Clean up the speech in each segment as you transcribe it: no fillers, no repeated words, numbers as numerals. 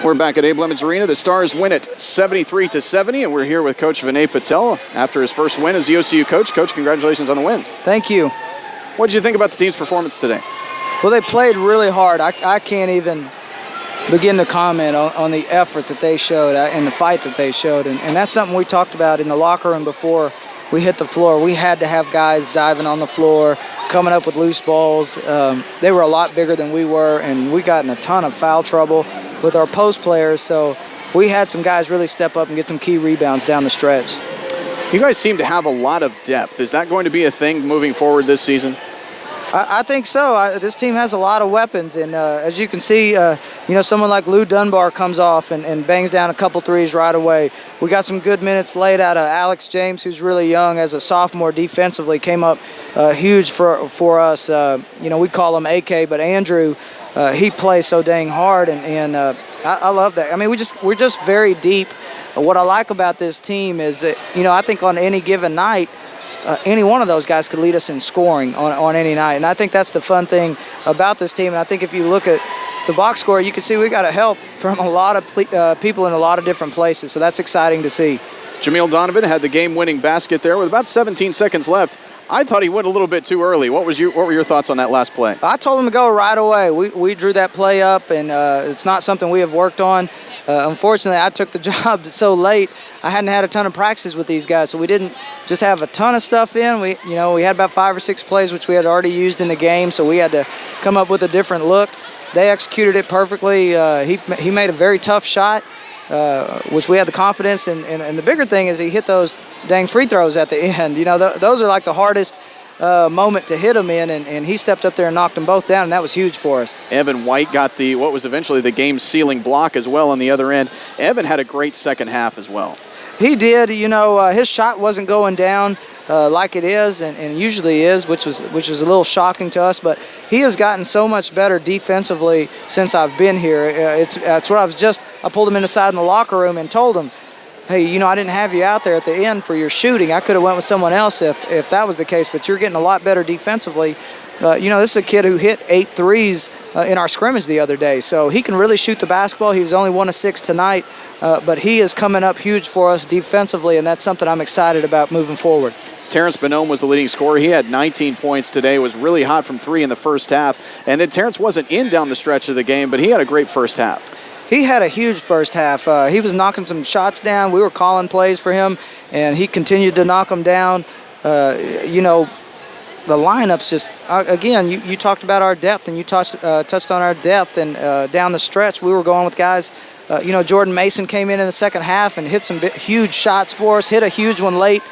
We're back at Abe Lemons Arena. The Stars win it 73-70, and we're here with Coach Vinay Patel after his first win as the OCU coach. Coach, congratulations on the win. Thank you. What did you think about the team's performance today? Well, they played really hard. I can't even begin to comment on the effort that they showed and the fight that they showed. And that's something we talked about in the locker room before we hit the floor. We had to have guys diving on the floor, coming up with loose balls. They were a lot bigger than we were, and we got in a ton of foul trouble with our post players. So we had some guys really step up and get some key rebounds down the stretch. You guys seem to have a lot of depth. Is that going to be a thing moving forward this season? I think so. This team has a lot of weapons, and as you can see, someone like Lou Dunbar comes off and bangs down a couple threes right away. We got some good minutes laid out of Alex James, who's really young as a sophomore defensively, came up huge for us. We call him AK, but Andrew, he plays so dang hard, and I love that. I mean, we're just very deep. What I like about this team is that, I think on any given night, any one of those guys could lead us in scoring on any night. And I think that's the fun thing about this team. And I think if you look at the box score, you can see we got help from a lot of people in a lot of different places. So that's exciting to see. Jameel Donovan had the game-winning basket there with about 17 seconds left. I thought he went a little bit too early. What were your thoughts on that last play? I told him to go right away. We drew that play up, and it's not something we have worked on. Unfortunately, I took the job so late. I hadn't had a ton of practices with these guys, so we didn't just have a ton of stuff in. We had about 5 or 6 plays which we had already used in the game, so we had to come up with a different look. They executed it perfectly. He made a very tough shot, which we had the confidence in. And the bigger thing is he hit those dang free throws at the end. Those are like the hardest moment to hit them in, and he stepped up there and knocked them both down, and that was huge for us. Evan White got what was eventually the game-sealing block as well on the other end. Evan had a great second half as well. He did. His shot wasn't going down like it is and usually is, which was a little shocking to us, but he has gotten so much better defensively since I've been here. That's what I pulled him inside in the locker room and told him, hey, I didn't have you out there at the end for your shooting. I could have went with someone else if that was the case, but you're getting a lot better defensively. This is a kid who hit 8 threes in our scrimmage the other day, so he can really shoot the basketball. He was only 1 of 6 tonight, but he is coming up huge for us defensively, and that's something I'm excited about moving forward. Terrence Bonhomme was the leading scorer. He had 19 points today, was really hot from 3 in the first half, and then Terrence wasn't in down the stretch of the game, but he had a great first half. He had a huge first half. He was knocking some shots down. We were calling plays for him, and he continued to knock them down. The lineups just, again, you talked about our depth, and you touched on our depth, and down the stretch we were going with guys. Jordan Mason came in the second half and hit some huge shots for us, hit a huge one late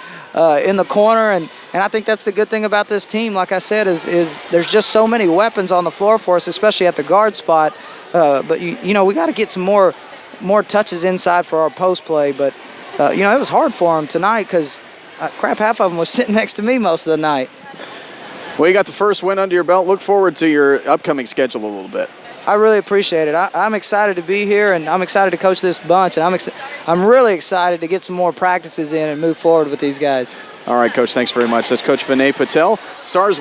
in the corner, and I think that's the good thing about this team, like I said, is there's just so many weapons on the floor for us, especially at the guard spot. But we got to get some more touches inside for our post play. But it was hard for them tonight because half of them was sitting next to me most of the night. Well, you got the first win under your belt. Look forward to your upcoming schedule a little bit. I really appreciate it. I'm excited to be here, and I'm excited to coach this bunch, and I'm really excited to get some more practices in and move forward with these guys. All right, Coach, thanks very much. That's Coach Vinay Patel. Stars